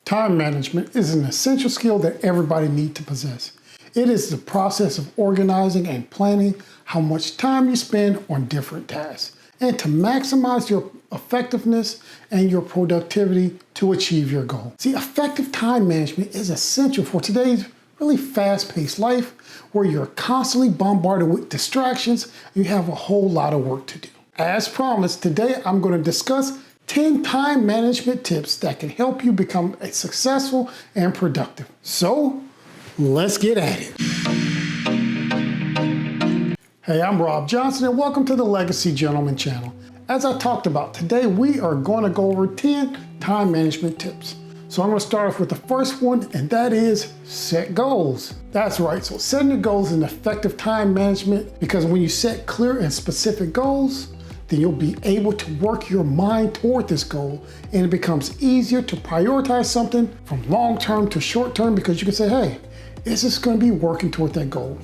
Time management is an essential skill that everybody needs to possess. It is the process of organizing and planning how much time you spend on different tasks and to maximize your effectiveness and your productivity to achieve your goal. See, effective time management is essential for today's really fast-paced life where you're constantly bombarded with distractions and you have a whole lot of work to do. As promised, today I'm going to discuss 10 time management tips that can help you become a successful and productive. So, let's get at it. Hey, I'm Rob Johnson and welcome to the Legacy Gentleman channel. As I talked about, today we are going to go over 10 time management tips. So I'm going to start off with the first one, and that is set goals. That's right, so setting your goals is an effective time management because when you set clear and specific goals, then you'll be able to work your mind toward this goal, and it becomes easier to prioritize something from long-term to short-term because you can say, hey, is this going to be working toward that goal?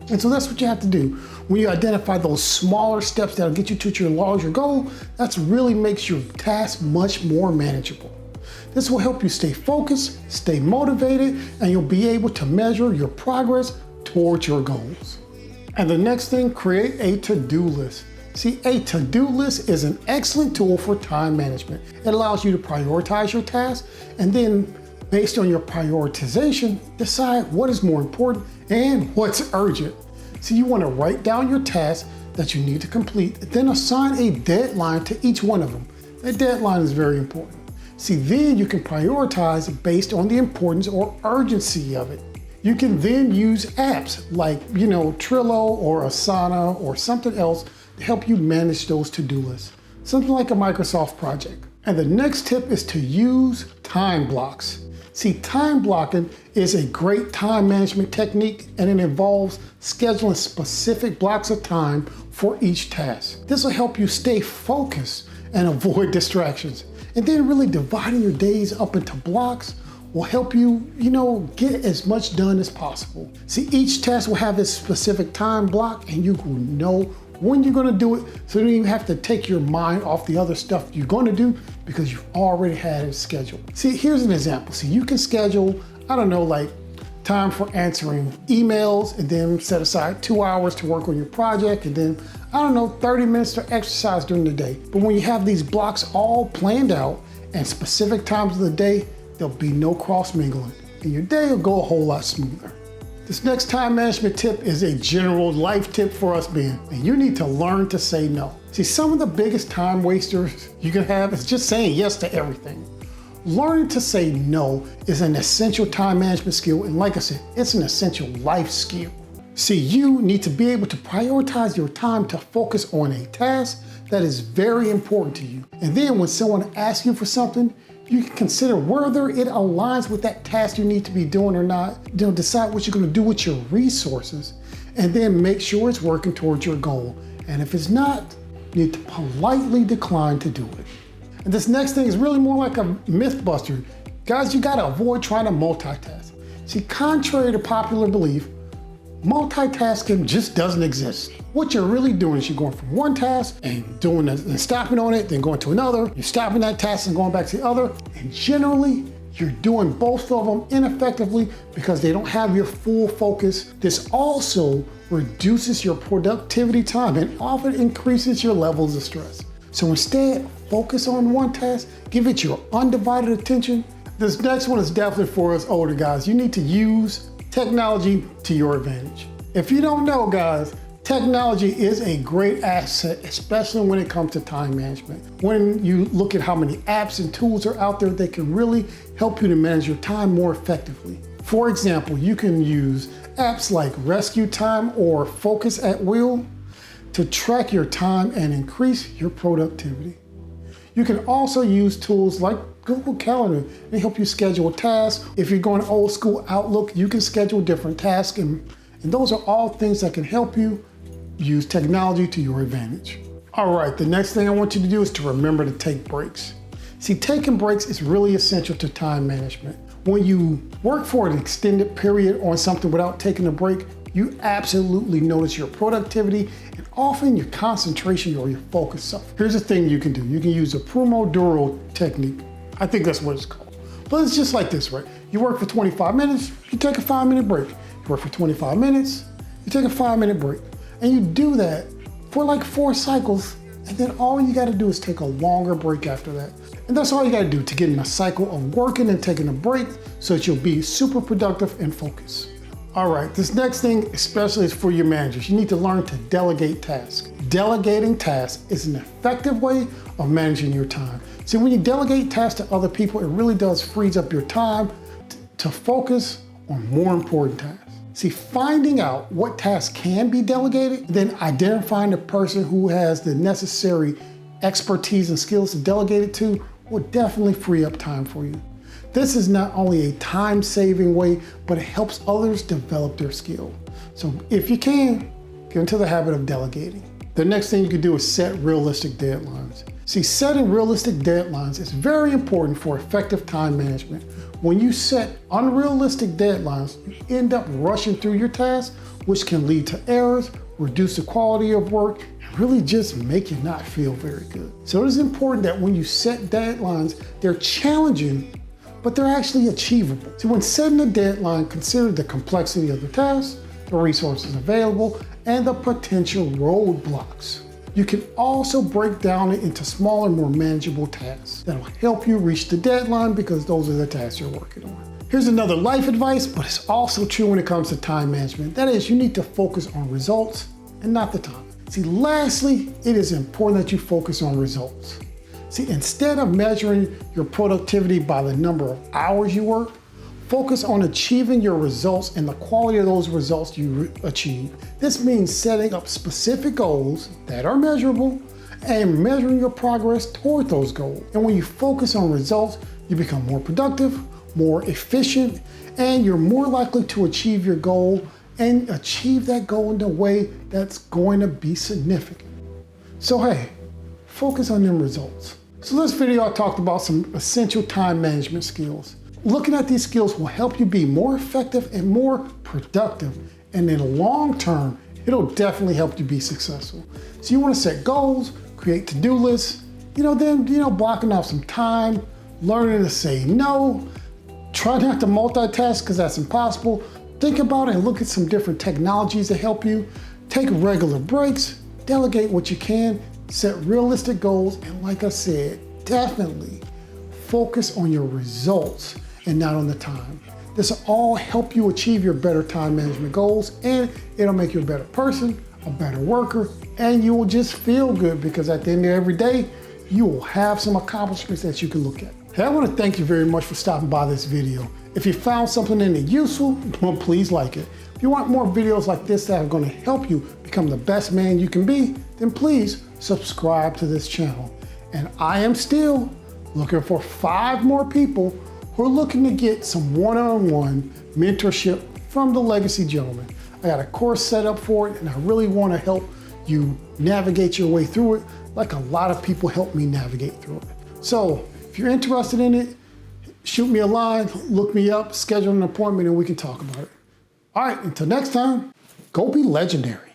And so that's what you have to do. When you identify those smaller steps that'll get you to your larger goal, that really makes your task much more manageable. This will help you stay focused, stay motivated, and you'll be able to measure your progress towards your goals. And the next thing, create a to-do list. See, a to-do list is an excellent tool for time management. It allows you to prioritize your tasks and then, based on your prioritization, decide what is more important and what's urgent. So you want to write down your tasks that you need to complete, then assign a deadline to each one of them. That deadline is very important. See, then you can prioritize based on the importance or urgency of it. You can then use apps like, Trello or Asana or something else to help you manage those to-do lists. Something like a Microsoft project. And the next tip is to use time blocks. See, time blocking is a great time management technique, and it involves scheduling specific blocks of time for each task. This will help you stay focused and avoid distractions. And then really dividing your days up into blocks will help you, get as much done as possible. See, each task will have its specific time block and you will know when you're gonna do it, so you don't even have to take your mind off the other stuff you're gonna do because you've already had it scheduled. See, here's an example. See, you can schedule, time for answering emails and then set aside 2 hours to work on your project and then, 30 minutes to exercise during the day. But when you have these blocks all planned out and specific times of the day, there'll be no cross mingling and your day will go a whole lot smoother. This next time management tip is a general life tip for us men, and you need to learn to say no. See, some of the biggest time wasters you can have is just saying yes to everything. Learning to say no is an essential time management skill, and like I said, it's an essential life skill. See, you need to be able to prioritize your time to focus on a task that is very important to you. And then when someone asks you for something, you can consider whether it aligns with that task you need to be doing or not. Decide what you're going to do with your resources and then make sure it's working towards your goal. And if it's not, you need to politely decline to do it. And this next thing is really more like a myth buster. Guys, you got to avoid trying to multitask. See, contrary to popular belief, multitasking just doesn't exist. What you're really doing is you're going from one task and stopping on it, then going to another. You're stopping that task and going back to the other. And generally, you're doing both of them ineffectively because they don't have your full focus. This also reduces your productivity time and often increases your levels of stress. So instead, focus on one task, give it your undivided attention. This next one is definitely for us older guys. You need to use technology to your advantage. If you don't know, guys, technology is a great asset, especially when it comes to time management. When you look at how many apps and tools are out there, they can really help you to manage your time more effectively. For example, you can use apps like Rescue Time or Focus at Will to track your time and increase your productivity. You can also use tools like Google Calendar. They help you schedule tasks. If you're going old school Outlook, you can schedule different tasks, and those are all things that can help you use technology to your advantage. All right, the next thing I want you to do is to remember to take breaks. See, taking breaks is really essential to time management. When you work for an extended period on something without taking a break, you absolutely notice your productivity and often your concentration or your focus suffers. Here's the thing you can do. You can use a Pomodoro technique. I think that's what it's called. But it's just like this, right? You work for 25 minutes, you take a 5-minute break. You work for 25 minutes, you take a 5-minute break. And you do that for like 4 cycles, and then all you gotta do is take a longer break after that. And that's all you gotta do to get in a cycle of working and taking a break so that you'll be super productive and focused. All right, this next thing especially is for your managers. You need to learn to delegate tasks. Delegating tasks is an effective way of managing your time. See, when you delegate tasks to other people, it really does frees up your time to focus on more important tasks. See, finding out what tasks can be delegated, then identifying the person who has the necessary expertise and skills to delegate it to will definitely free up time for you. This is not only a time-saving way, but it helps others develop their skill. So if you can, get into the habit of delegating. The next thing you can do is set realistic deadlines. See, setting realistic deadlines is very important for effective time management. When you set unrealistic deadlines, you end up rushing through your tasks, which can lead to errors, reduce the quality of work, and really just make you not feel very good. So it is important that when you set deadlines, they're challenging, but they're actually achievable. So when setting a deadline, consider the complexity of the task, the resources available, and the potential roadblocks. You can also break down it into smaller, more manageable tasks that'll help you reach the deadline because those are the tasks you're working on. Here's another life advice, but it's also true when it comes to time management. That is, you need to focus on results and not the time. See, lastly, it is important that you focus on results. See, instead of measuring your productivity by the number of hours you work, focus on achieving your results and the quality of those results you achieve. This means setting up specific goals that are measurable and measuring your progress toward those goals. And when you focus on results, you become more productive, more efficient, and you're more likely to achieve your goal and achieve that goal in a way that's going to be significant. So hey, focus on them results. So this video I talked about some essential time management skills. Looking at these skills will help you be more effective and more productive. And in the long term, it'll definitely help you be successful. So you want to set goals, create to-do lists, then blocking off some time, learning to say no, try not to multitask because that's impossible. Think about it and look at some different technologies that help you. Take regular breaks, delegate what you can, set realistic goals, and like I said, definitely focus on your results and not on the time. This will all help you achieve your better time management goals, and it'll make you a better person, a better worker, and you will just feel good because at the end of every day, you will have some accomplishments that you can look at. Hey, I want to thank you very much for stopping by this video. If you found something in it useful, well, please like it. If you want more videos like this that are going to help you become the best man you can be, then please subscribe to this channel. And I am still looking for 5 more people who are looking to get some one-on-one mentorship from the Legacy Gentleman. I got a course set up for it, and I really want to help you navigate your way through it like a lot of people help me navigate through it. So if you're interested in it, shoot me a line, look me up, schedule an appointment, and we can talk about it. All right, until next time, go be legendary.